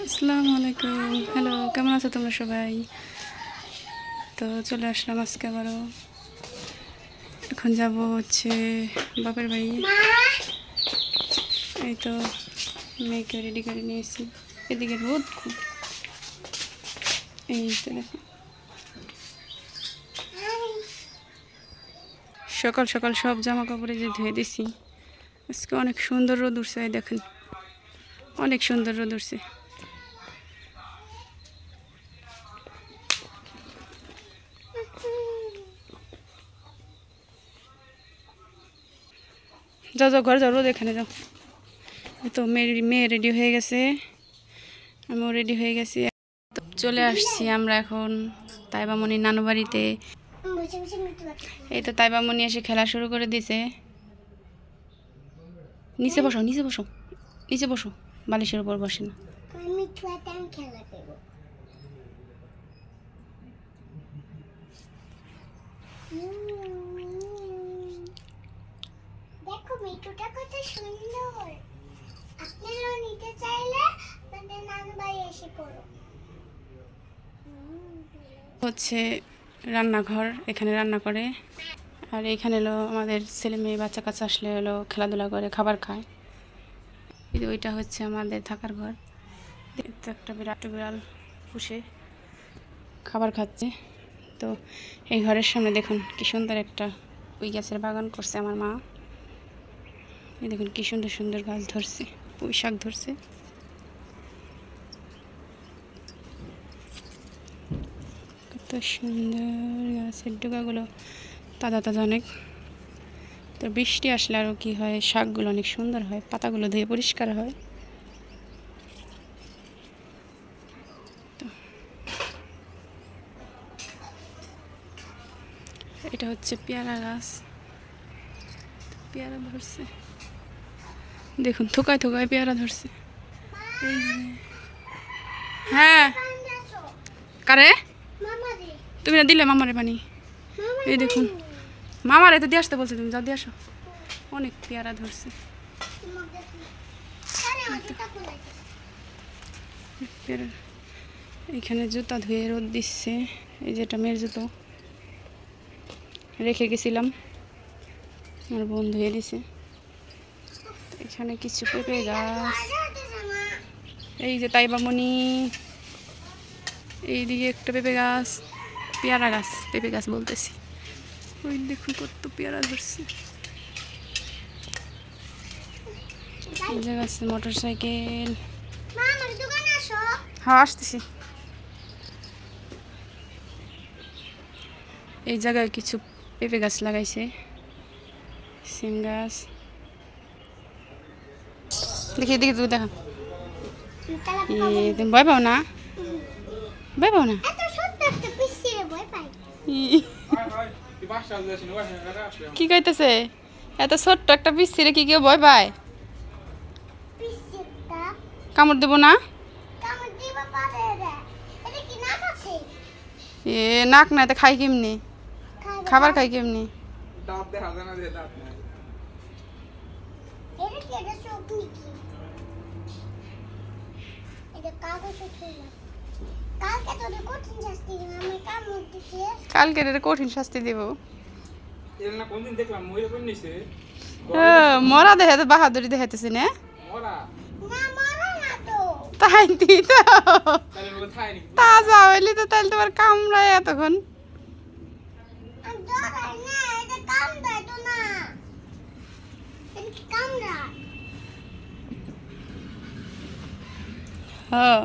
আসসালামু আলাইকুম। হ্যালো, কেমন আছো তোমরা সবাই? তো চলে আসলাম আজকে আবারও। এখন যাব হচ্ছে বাপের বাড়ি। এই তো মেয়েকে রেডি করে নিয়েছি। এদিকে রোদ খুব। এই তো দেখো, সকাল সকাল সব জামা কাপড়ে যে ধুয়ে দিছি। আজকে অনেক সুন্দর রোদ উঠছে, এই দেখেন অনেক সুন্দর রোদ উঠছে। যাও যাও ঘরে যাও, রোদ এখানে যাও। তো মেয়ে রেডি হয়ে গেছে, আমিও রেডি হয়ে গেছি। চলে আসছি আমরা এখন তাইবামণির নানু বাড়িতে। এই তো তাইবামণি এসে খেলা শুরু করে দিয়েছে। নিচে বসো, নিচে বসো, নিচে বসো, বালিশের উপর বসে না। দেখো মিঠুটা কত সুন্দর। আপনারাও নিতে চাইলে আমাদের নানু বাড়ি এসে পড়ো। হচ্ছে রান্নাঘর, এখানে রান্না করে। আর এখানে হলো আমাদের ছেলে মেয়ে বাচ্চা কাচ্চা আসলে হলো খেলাধুলা করে, খাবার খায়। এই যে ওইটা হচ্ছে আমাদের থাকার ঘর। তো একটা বিরাট বিড়াল পুষে খাবার খাচ্ছে। তো এই ঘরের সামনে দেখুন কি সুন্দর একটা পুঁই গাছের বাগান করছে আমার মা। এই দেখুন কি সুন্দর সুন্দর গাছ ধরছে, পুঁই শাক ধরছে। কত সুন্দর গাছের ডোকাগুলো তাজা তাজা অনেক। তো বৃষ্টি আসলে আরও কি হয়, শাকগুলো অনেক সুন্দর হয়, পাতাগুলো ধুয়ে পরিষ্কার হয়। এটা হচ্ছে পেয়ারা গাছ, পেয়ারা ধরছে দেখুন, থোকায় থোকায় পেয়ারা ধরছে। এই যে হ্যাঁ, কারে তুমি না দিলে মামারে পানি? এই দেখুন মামারে তো দিয়ে আসতে বলছে, তুমি যাও দিয়ে আসো। অনেক পেয়ারা ধরছে। পেয়ারা এইখানে জুতা ধুয়ে রোদ দিচ্ছে। এই যেটা মেয়ের জুতো রেখে গেছিলাম, আমার বোন ধুয়ে দিছে। এখানে কিছু পেঁপে গাছ, এই যে তাইবামণি, এইদিকে একটা পেঁপে গাছ, পেয়ারা গাছ, পেঁপে গাছ বলতেছি। ওই দেখুন কত পেয়ারা ধরছে। এই জায়গা আছে মোটর সাইকেল। হ্যাঁ আসতেছি। এই জায়গায় কিছু পেঁপে গাছ লাগাইছে, সিম গাছ। দেখি দেখি তুই দেখা, তুমি ভয় পাও না? ভয় পাও না? কি কইতেছে? এত ছোট্ট একটা পিচ্ছিরে কি কেউ ভয় পায়? কামড় দেবো না? এ নাক না, এটা খাই কেমনি? খাবার খাই কেমনি? কালকে কঠিন শাস্তি দিব। মরা দেখে তো বাহাদুরি দেখাইতেছি না? তাই দি তো তাজা হইলি তো, তাহলে তোমার কামড়ায় এতক্ষণ। হ্যাঁ